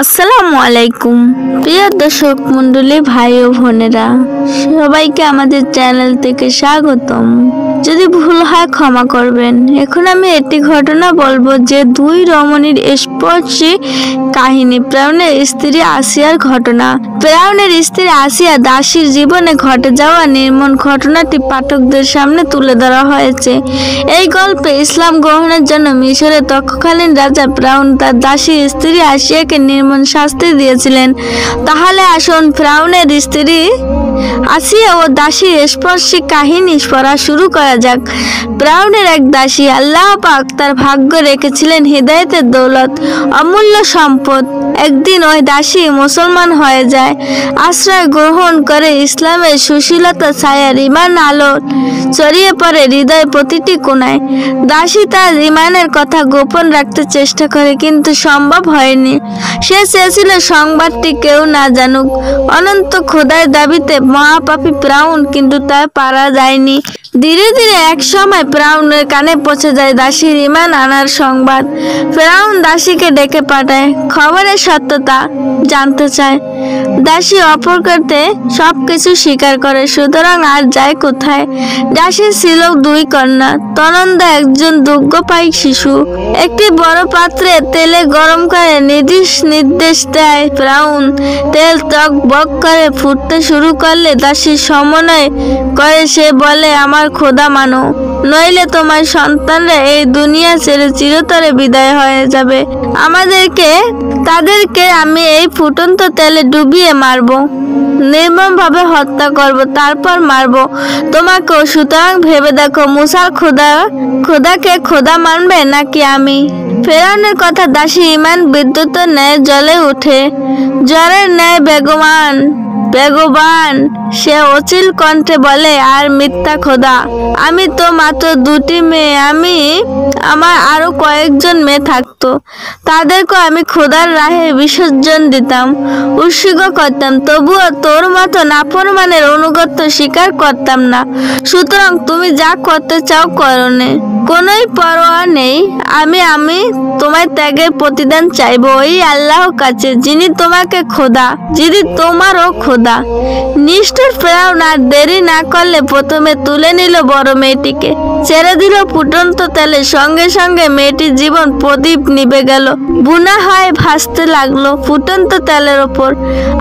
আসসালামু আলাইকুম প্রিয় দর্শক মণ্ডলী, ভাই ও বোনেরা, সবাইকে আমাদের চ্যানেল থেকে স্বাগতম। যদি ভুল হয় ক্ষমা করবেন। এখন আমি একটি ঘটনা বলবো যে দুই রমণীর স্পর্শী কাহিনী, ফেরাউনের স্ত্রী আসিয়ার ঘটনা। ফেরাউনের স্ত্রী আসিয়া দাসীর জীবনে ঘটে যাওয়া নির্মম ঘটনাটি পাঠকদের সামনে তুলে ধরা হয়েছে। এই গল্পে ইসলাম গ্রহণের জন্য মিশরের তৎকালীন রাজা ফেরাউন তার দাসী স্ত্রী আসিয়াকে নির্মম শাস্তি দিয়েছিলেন। তাহলে আসুন ফেরাউনের স্ত্রী আসিয়া ও দাসীর স্পর্শী কাহিনী পড়া শুরু করা যাক। ফেরাউনের এক দাসী, আল্লাহ পাক তার ভাগ্য রেখেছিলেন হিদায়াতের দৌলত, অমূল্য সম্পদ। একদিন ওই দাসী মুসলমান হয়ে যায়, আশ্রয় গ্রহণ করে। ইসলামের সুশীলতা ছায়া ইমান আলো ছড়িয়ে পড়ে হৃদয় প্রতিটি কোণায়। দাসী তার ইমানের কথা গোপন রাখতে চেষ্টা করে, কিন্তু সম্ভব হয়নি। সে চেয়েছিল সংবাদটি কেউ না জানুক। অনন্ত খোদার দাবিতে মহাপাপী ফেরাউন, কিন্তু তা পারা যায়নি। ধীরে ধীরে এক সময় ফেরাউনের কানে পৌঁছে যায় দাসীর ইমান আনার সংবাদ। ফেরাউন দাসীকে ডেকে পাঠায়, খবরের সত্যতা জানতে চায়। দাসী অপরকর্তে সবকিছু স্বীকার করে, সুতরাং আর যায় কোথায়? দাসীর ছিল দুই কন্যা, তনন্দা একজন দুগ্ধপায়ী শিশু। একটি বড় পাত্রে তেলে গরম করে নির্দেশ দেয় ফেরাউন। তেল টক বক করে ফুটতে শুরু করলে দাসী সমন্বয় করে সে বলে, আমার খোদা মানো, নইলে তোমার সন্তানরা এই দুনিয়া ছেড়ে চিরতরে বিদায় হয়ে যাবে। তাদেরকে আমি এই ফুটন্ত তেলে ডুবিয়ে মারবো, নির্মমভাবে হত্যা করব, তারপর মারবো তোমাকেও। সুতরাং ভেবে দেখো, মুসার খোদাকে খোদা মানবে নাকি আমি? ফেরাউনের কথা দাসী ইমান বিদ্যুতের ন্যায় জ্বলে ওঠে, জ্বরের ন্যায় বেগবান। সে অচিল কণ্ঠে বলে, আর মিথ্যা খোদা, আমি তো মাত্র দুটি মেয়ে। আমার আরো কয়েকজন মেয়ে থাকতো, তাদেরকে আমি খোদার রাহে বিসর্জন দিতাম, উৎসর্গ করতাম, তবুও তোর মতো নাফরমানের অনুগত্য স্বীকার করতাম না। সুতরাং তুমি যা করতে চাও করনে, কোনোই পরোয়া নেই। আমি তোমার ত্যাগের প্রতিদান চাইবো ওই আল্লাহর কাছে, যিনি তোমারও খোদা। নিষ্ঠুর ফেরাউন আর দেরি না করলে প্রথমে তুলে নিল বড় মেয়েটিকে, ছেড়ে দিল ফুটন্ত তেলে। সঙ্গে সঙ্গে মেয়েটির জীবন প্রদীপ নিভে গেল, বুনা হয় ভাসতে লাগলো ফুটন্ত তেলের ওপর।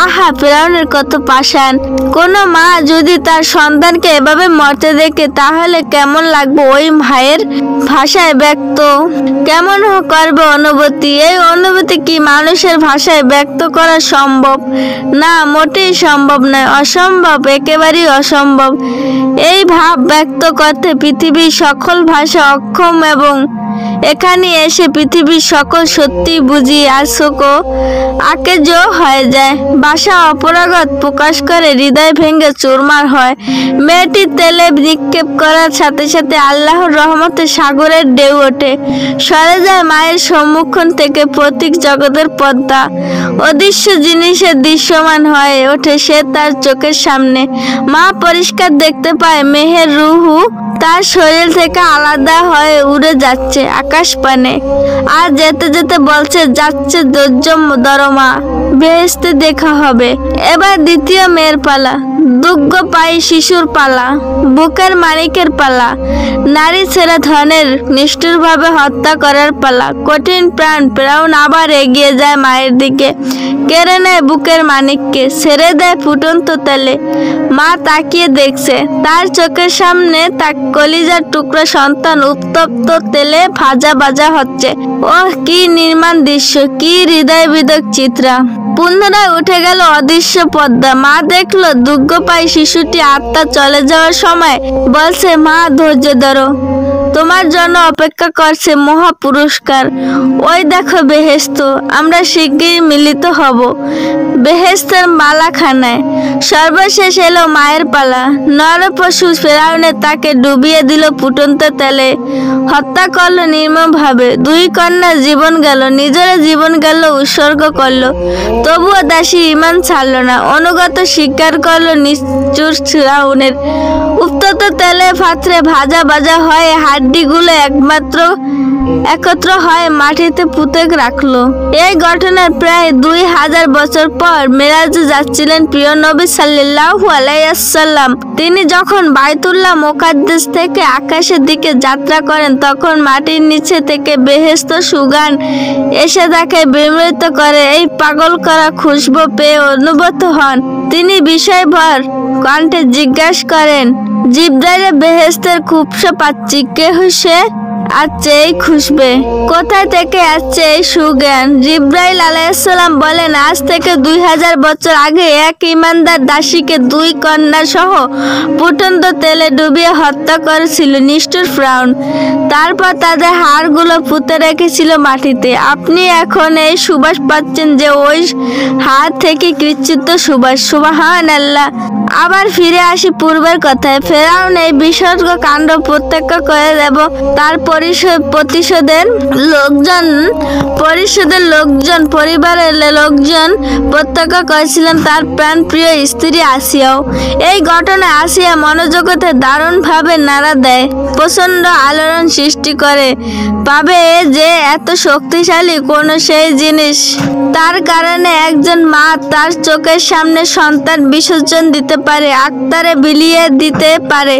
আহা, ফেরাউনের কত পাষাণ! কোনো মা যদি তার সন্তানকে এভাবে মরতে দেখে, তাহলে কেমন লাগবে? ওই মায়ের ভাষায় ব্যক্ত কেমন করবে অনুভূতি? এই অনুভূতি কি মানুষের ভাষায় ব্যক্ত করা সম্ভব? না, মোটেই সম্ভব নয়, অসম্ভব, একেবারেই অসম্ভব। এই ভাব ব্যক্ত করতে পৃথিবীর সকল ভাষা অক্ষম, এবং এখানে এসে পৃথিবীর সকল সত্যি বুঝি আকেজ হয়ে যায়। ভাষা অপরাগত প্রকাশ করে হৃদয় ভেঙে চুরমার হয়। মেয়েটি তেলে নিক্ষেপ করার সাথে সাথে আল্লাহর রহমতে সাগরের ঢেউ ওঠে, সরে যায় মায়ের সম্মুখন থেকে প্রতীক জগতের পর্দা। অদৃশ্য জিনিসের দৃশ্যমান হয়ে ওঠে সে তার চোখের সামনে। মা পরিষ্কার দেখতে পায় মেহের রুহু তার শরীর থেকে আলাদা হয়ে উড়ে যাচ্ছে আকাশ পানে, আর যেতে যেতে বলছে, যাচ্ছে ধৈর্য ধরো মা, বেহেশতে দেখা হবে। এবার দ্বিতীয় মেয়ের পালা, দুগ্ধপায়ী শিশুর পালা, বুকের মানিকের পালা, নারী ছেড়ে ধনের নিষ্ঠুরভাবে হত্যা করার পালা। কঠিন প্রাণ ফেরাউন আবার এগিয়ে যায় মায়ের দিকে, কেড়ে নেয় বুকের মানিককে, ছেড়ে দেয় ফুটন্ত তেলে। মা তাকিয়ে দেখছে, তার চোখের সামনে তার কলিজার টুকরা সন্তান উত্তপ্ত তেলে ভাজা হচ্ছে। ওহ, কি নির্মাণ দৃশ্য, কি হৃদয় বিদক চিত্রা! পুনরায় উঠে গেল অদৃশ্য পর্দা। মা দেখলো দুগ্ধপায়ী শিশুটি আত্মা চলে যাওয়ার সময় বলছে, মা ধৈর্য ধরো, তোমার জন্য অপেক্ষা করছে মহা পুরস্কার। ওই দেখো বেহেশত, আমরা শিগগিরই মিলিত হব বেহেশতের মালাখানায়। সর্বশেষ এলো মায়ের পালা। নরপশু ফেরাউনে তাকে ডুবিয়ে দিল ফুটন্ত তেলে, হত্যা করলো নির্মমভাবে। দুই কন্যার জীবন গেল, নিজের জীবন গেল, উৎসর্গ করলো। তবুও দাসী ইমান ছাড়ল না, অনুগত স্বীকার করলো নিষ্ঠুর ফেরাউনের। উত্তপ্ত তেলে পাত্রে ভাজা হয়ে হাড়ি হাড্ডিগুলো একত্র হয় মাটিতে পুঁতে রাখলো। এই ঘটনার প্রায় 2000 বছর পর মেরাজে যাচ্ছিলেন প্রিয় নবী সাল্লাল্লাহু আলাইহি ওয়াসাল্লাম। তিনি যখন বাইতুল্লাহ মুকাদ্দাস থেকে আকাশের দিকে যাত্রা করেন তখন মাটির নিচে থেকে বেহেশত সুগান এসে তাকে বিমোহিত করে। এই পাগল করা খুশবু পেয়ে অনুভূত হন। তিনি বিষয়ভর কণ্ঠে জিজ্ঞাসা করেন, জিব্রাইল, বেহেশতের খুশবু পাচ্ছি, কে সে? আসছে এই খুশবে, কোথায় থেকে আসছে এই সুগান? জিব্রাইল আলাইহিস সালাম বলেন, আজ থেকে 2000 বছর আগে এক ইমানদার দাসীকে 2 কন্যা সহ ফুটন্ত তেলে ডুবিয়ে হত্যা করেছিল নিষ্ঠুর ফিরআউন। তারপর তাদের হাড়গুলো পুঁতে রেখেছিল মাটিতে। আপনি এখন এই সুবাস পাচ্ছেন যে ওই হাড় থেকে কৃচ্ছিত সুবাস। সুবহানাল্লাহ। আবার ফিরে আসি পূর্বের কথায়। ফিরআউন এই বিসর্গ কাণ্ড প্রত্যক্ষ করে এবং তার পরিবারের লোকজন প্রত্যক্ষ করেছিলেন, তার প্রাণপ্রিয় স্ত্রী আসিয়াও। এই ঘটনায় আসিয়া মনোজগতে দারুণভাবে নাড়া দেয়, প্রচন্ড আলোড়ন সৃষ্টি করে। পাবে যে এত শক্তিশালী কোন সেই জিনিস, তার কারণে একজন মা তার চোখের সামনে সন্তান বিসর্জন দিতে পারে, আত্মারে বিলিয়ে দিতে পারে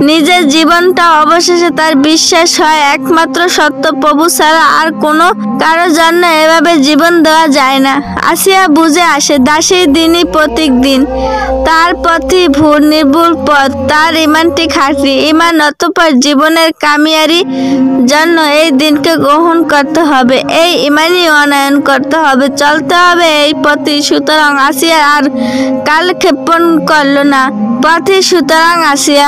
নিজের জীবনটা। অবশেষে তার বিশ্বাস হয় একমাত্র সত্য প্রভু ছাড়া আর কোনো কারোর জন্য এভাবে জীবন দেওয়া যায় না। আসিয়া বুঝে আসে দাসীর দিনই প্রতীক দিন, তার পথই নির্ভুল পথ, তার ইমানটি খাঁটি ইমান। অতঃপর জীবনের কামিয়ারি জন্য এই দিনকে গ্রহণ করতে হবে, এই ইমানই অনয়ন করতে হবে, চলতে হবে এই পথে। সুতরাং আসিয়া আর কালক্ষেপণ করল না, পথে। সুতরাং আসিয়া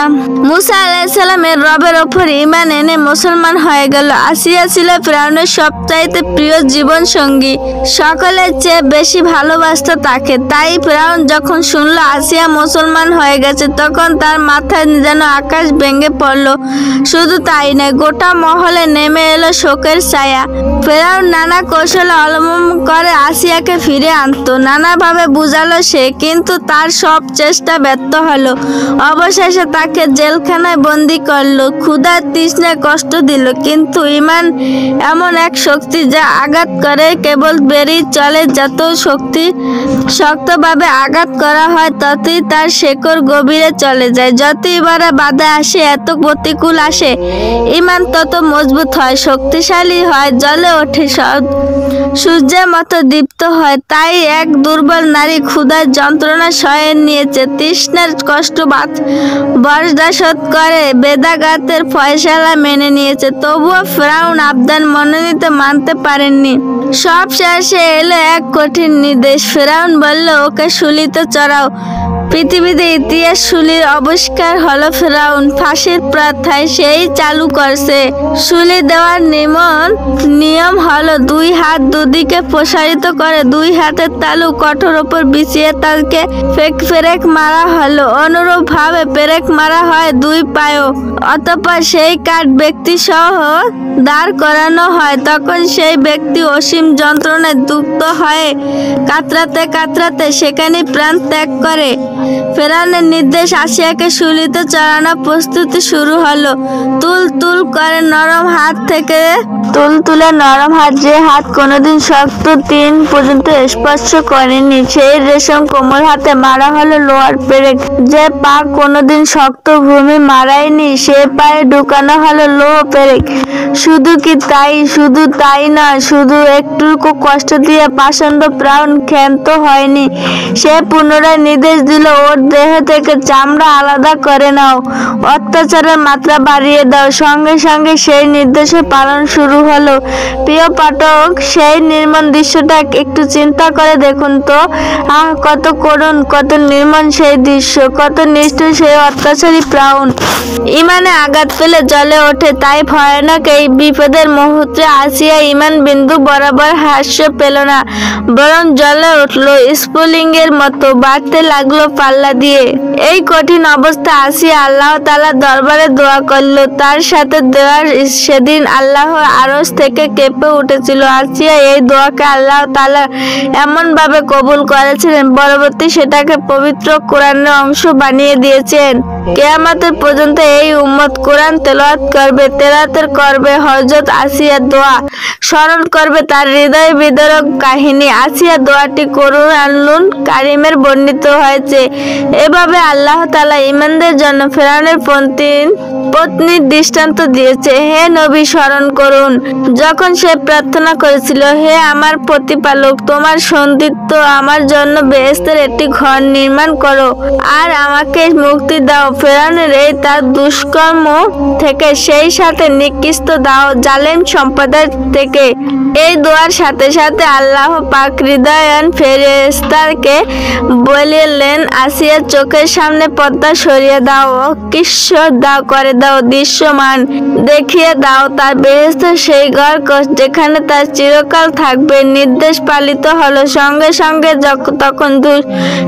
মুসা আলাইহিস সালামের রবের ওপর ঈমান এনে মুসলমান হয়ে গেল। আসিয়া ছিল ফিরআউনের সবচাইতে প্রিয় জীবন সঙ্গী, সকলের চেয়ে বেশি ভালোবাসত তাকে। তাই ফিরআউন যখন শুনল আসিয়া মুসলমান হয়ে গেছে তখন তার মাথায় যেন আকাশ ভেঙে পড়ল। শুধু তাই নয়, গোটা মহলে নেমে এলো শোকের ছায়া। ফিরআউন নানা কৌশল অবলম্বন করে আসিয়াকে ফিরে আনতো, নানাভাবে বুঝালো সে, কিন্তু তার সব চেষ্টা ব্যর্থ হলো। অবশেষে তাকে জেলখানায় বন্দি করলো, ক্ষুধার তৃষ্ণায় কষ্ট দিল। কিন্তু ঈমান এমন এক শক্তি যা আঘাত করে কেবল বেরিয়ে চলে। যত শক্তভাবে আঘাত করা হয় ততই তার শেকড় গভীরে চলে যায়। যতই বড় বাধা আসে, এত প্রতিকূল আসে, ঈমান তত মজবুত হয়, শক্তিশালী হয়, জ্বলে ওঠে, সূর্যের মতো দীপ্ত হয়। তাই এক দুর্বল নারী ক্ষুধার যন্ত্রণা সয়ে নিয়েছে, তৃষ্ণার কষ্ট বরদাশত করে বেদাঘাতের ফয়সালা মেনে নিয়েছে। তবুও ফিরআউন আবদান মনোনীত মানতে পারেননি। সব শেষে এলো এক কঠিন নির্দেশ। ফিরআউন বলল, ওকে শুলিতে চড়াও। পৃথিবীতে ইতিহাস শুলির আবিষ্কার হলো ফিরআউন। ফাঁসির প্রথায় সেই চালু করছে। শুলি দেওয়ার নিয়ম হলো 2 হাত দুদিকে প্রসারিত করে 2 হাতের তালু কঠোর ওপর বিছিয়ে তাকে পেরেক মারা হলো। অনুরূপ ভাবে পেরেক মারা হয় 2 পায়েও। অতঃপর সেই কাঠ ব্যক্তি সহ দাঁড় করানো হয়। তখন সেই ব্যক্তি অসীম যন্ত্রণায় দুঃখ হয়ে কাতরাতে কাতরাতে সেখানে প্রাণ ত্যাগ করে। ফিরআউনের নির্দেশ, আসিয়াকে শুলিতে চড়ানোর প্রস্তুতি শুরু হলো। তুলে নরম হাত, যে হাত কোনোদিন শক্ত টিন পর্যন্ত স্পর্শ করেনি, সেই রেশম কোমল হাতে মারা হলো লোহার পেরেক। যে পা কোনোদিন শক্ত ভূমি মারায়নি, সে পায়ে ঢুকানো হলো লোহ পেরেক। শুধু তাই নয়, শুধু একটুকু কষ্ট দিয়ে পাষণ্ড প্রাণ ক্ষান্ত হয়নি। সে পুনরায় নির্দেশ দিল, ওর দেহ থেকে চামড়া আলাদা করে নাও, অত্যাচারের মাত্রা বাড়িয়ে দাও। সঙ্গে সঙ্গে সেই নির্দেশের পালন শুরু হলো। প্রিয় পাঠক, সেই নির্মম দৃশ্যটা একটু চিন্তা করে দেখুন তো। কত করুণ, কত নির্মম সেই দৃশ্য, কত নিষ্ঠুর সেই অত্যাচারী ফিরআউন। ঈমানে আঘাত পেলে জ্বলে ওঠে। তাই ভয়ানক এই বিপদের মুহূর্তে আসিয়া ঈমান বিন্দু বরাবর হ্রাস পেল না, বরং জ্বলে উঠল, স্ফুলিঙ্গের মতো বাড়তে লাগলো পাল্লা দিয়ে। এই কঠিন অবস্থা আসিয়া আল্লাহ তাআলার দরবারে দোয়া করল। তার সাথে দেওয়ার সেদিন আল্লাহর আরশ থেকে কেঁপে উঠেছিল। আসিয়া এই দোয়াকে আল্লাহ তাআলা এমন ভাবে কবুল করেছিলেন, পরবর্তী সেটাকে পবিত্র কোরআনের অংশ বানিয়ে দিয়েছেন। কিয়ামতের পর্যন্ত এই উম্মত কোরআন তেলাওয়াত করবে হযরত আসিয়ার দোয়া, স্মরণ করবে তার হৃদয় বিদারক কাহিনী। আসিয়া দোয়াটি কুরআনুল কারীমের বর্ণিত হয়েছে। এভাবে আল্লাহ তাআলা ঈমানদের জন্য ফিরআউনের পত্নীর দৃষ্টান্ত দিয়েছে। হে নবী, স্মরণ করুন যখন সে প্রার্থনা করেছিল, হে আমার প্রতিপালক, তোমার সন্তুষ্ট আমার জন্য বেহেশতের একটি ঘর নির্মাণ করো আর আমাকে মুক্তি দাও ফিরআউনের এই তার দুষ্কর্ম থেকে, সেই সাথে নিকৃষ্ট দাও জালেম সম্প্রদায় থেকে। এই দোয়ার সাথে সাথে আল্লাহ পাক হৃদয়ান ফেরেশতাকে বললেন, আসিয়ার চোখের সামনে পর্দা সরিয়ে দাও, অদৃশ্য করে দাও, দৃশ্যমান দেখিয়ে দাও তার বেহেশতের সেই ঘর যেখানে তার চিরকাল থাকবে। নির্দেশ পালিত হলো। সঙ্গে সঙ্গে তখন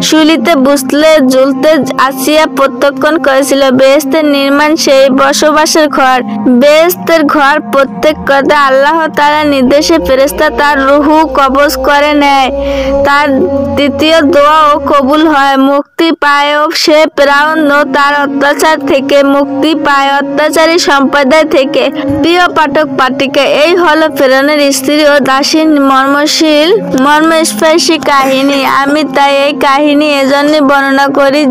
শুলিতে বুঝলে ঝুলতে আসিয়া প্রত্যক্ষণ করেছিল বেহেশতের নির্মাণ, সেই বসবাসের ঘর। বেহেশতের ঘর প্রত্যেক কথা আল্লাহ তাআলা নির্দেশে ফেরেশতা তার রূহ কবজ করে নেয়। তার দ্বিতীয় দোয়াও কবুল হয়। মুক্তি পায় সে ফিরআউন ও তার অত্যাচার থেকে, মুক্তি পায় অত্যাচারী সম্প্রদায় থেকে। প্রিয় পাঠক পাঠিকা, এই হলো ফিরআউনের স্ত্রী ও দাসীর মর্মস্পর্শী কাহিনী। আমি তাই এই কাহিনী এজন্যই বর্ণনা করেন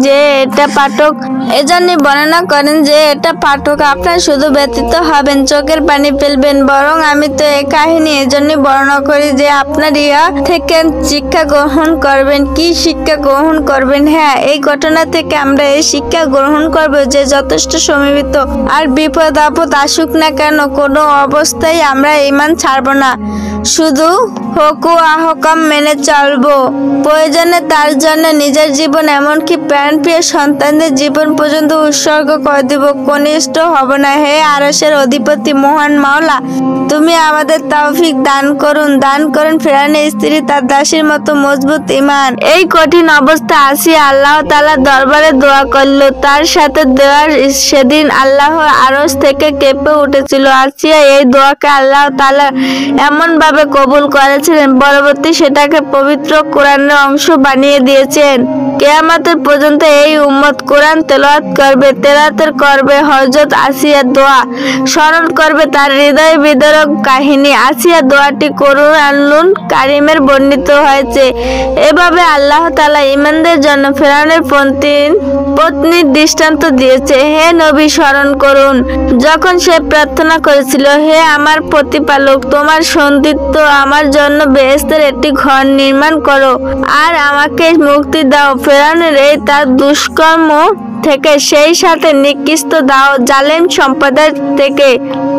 যে এটা পাঠক আপনার শুধু ব্যতীত হবেন, চোখের পানি ফেলবেন। বরং আমি তো এই কাহিনী এজন্যই বর্ণনা করি যে আপনার ইহা থেকে শিক্ষা গ্রহণ করবেন। কি শিক্ষা গ্রহণ করবেন? হ্যাঁ, এই ঘটনা থেকে আমরা এই শিক্ষা গ্রহণ করব যে যথেষ্ট সমীপিত আর বিপদ আপদ আসুক না কেন, কোনো অবস্থায় আমরা ঈমান ছাড়ব না, শুধু হুকুম আহকাম মেনে চলবো। প্রয়োজনে তার জন্য নিজের জীবন, এমনকি প্রাণপ্রিয় সন্তানদের জীবন পর্যন্ত উৎসর্গ করে দিব, কনিষ্ঠ হব না। হে আরশের অধিপতি মহান মাওলা, তুমি আমাদের তৌফিক দান করুন ফিরআউনের স্ত্রী তার দাসীর মতো মজবুত ঈমান। এই কঠিন অবস্থা আসিয়া আল্লাহ তাআলার দরবারে দোয়া করল। তার সাথে দেওয়ার সেদিন আল্লাহ আরশ থেকে কেঁপে উঠেছিল। আসিয়া এই দোয়াকে আল্লাহ তাআলা এমন ভাবে কবুল করেছিলেন, পরবর্তী সেটাকে পবিত্র কোরআনের অংশ বানিয়ে দিয়েছেন। কিয়ামতের পর্যন্ত এই উম্মত কোরআন তেলাওয়াত করবে হযরত আসিয়ার দোয়া, স্মরণ করবে তার হৃদয় বিদারক কাহিনী। আসিয়া দোয়াটি কুরআনুল কারীমের বর্ণিত হয়েছে। এভাবে আল্লাহ তাআলা ঈমানদের জন্য ফিরআউনের পত্নীর দৃষ্টান্ত দিয়েছে। হে নবী, স্মরণ করুন যখন সে প্রার্থনা করেছিল, হে আমার প্রতিপালক, তোমার সন্তুষ্ট আমার জন্য বেহেশতের একটি ঘর নির্মাণ করো আর আমাকে মুক্তি দাও ফিরআউনের এই তার দুষ্কর্ম থেকে, সেই সাথে নিকৃষ্ট দাও জালেম সম্প্রদায় থেকে।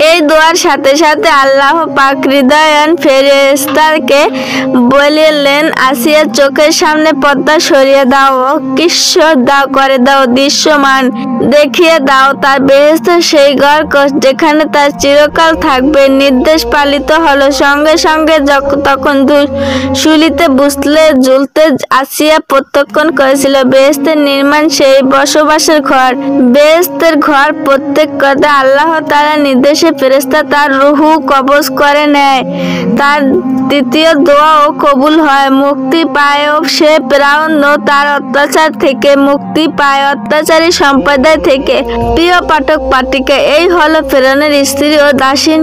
এই দোয়ার সাথে সাথে আল্লাহ পাক হৃদয়ান ফেরেশতাকে বললেন, আসিয়ার চোখের সামনে পর্দা সরিয়ে দাও, অদৃশ্য করে দাও, দৃশ্যমান দেখিয়ে দাও তার বেহেশতের সেই ঘর যেখানে তার চিরকাল থাকবে। নির্দেশ পালিত হলো। সঙ্গে সঙ্গে তখন শুলিতে বুঝলে ঝুলতে আসিয়া প্রত্যক্ষণ করেছিল বেহেশতের নির্মাণ, সেই বসবাসের ঘর। বেহেশতের ঘর প্রত্যেক কথা আল্লাহ তাআলা নির্দেশে ফেরেশতা তার রূহ কবজ করে নেয়। তার দ্বিতীয় দোয়াও কবুল হয়। মুক্তি পায় সে ফিরআউন ও তার অত্যাচার থেকে, মুক্তি পায় অত্যাচারী সম্প্রদায় থেকে। প্রিয় পাঠক পাঠিকা, এই হলো ফিরআউনের স্ত্রী ও দাসীর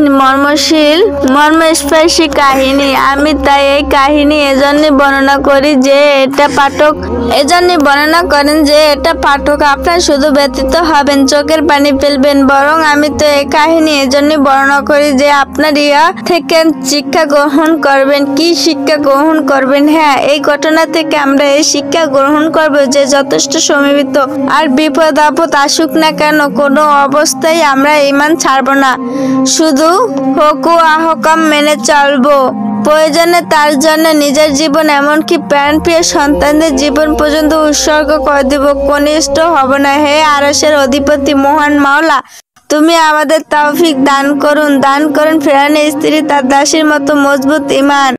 মর্মস্পর্শী কাহিনী। আমি তাই এই কাহিনী এজন্যই বর্ণনা করেন যে এটা পাঠক আপনার শুধু ব্যতীত হবেন, চোখের পানি ফেলবেন। বরং আমি তো এই কাহিনী এজন্যই বর্ণনা করি যে আপনার ইহা থেকে শিক্ষা গ্রহণ করবেন। কি শিক্ষা গ্রহণ করবেন? হ্যাঁ, এই ঘটনা থেকে আমরা এই শিক্ষা গ্রহণ করব যে যথেষ্ট সমীপিত আর বিপদ আপদ আসুক না কেন, কোনো অবস্থায় আমরা ঈমান ছাড়ব না, শুধু হুকুম আহকাম মেনে চলবো। প্রয়োজনে তার জন্য নিজের জীবন, এমনকি প্রাণপ্রিয় সন্তানদের জীবন পর্যন্ত উৎসর্গ করে দিব, কনিষ্ঠ হব না। হে আরশের অধিপতি মহান মাওলা, তুমি আমাদের তৌফিক দান করুন ফিরআউনের স্ত্রী তার দাসীর মতো মজবুত ঈমান।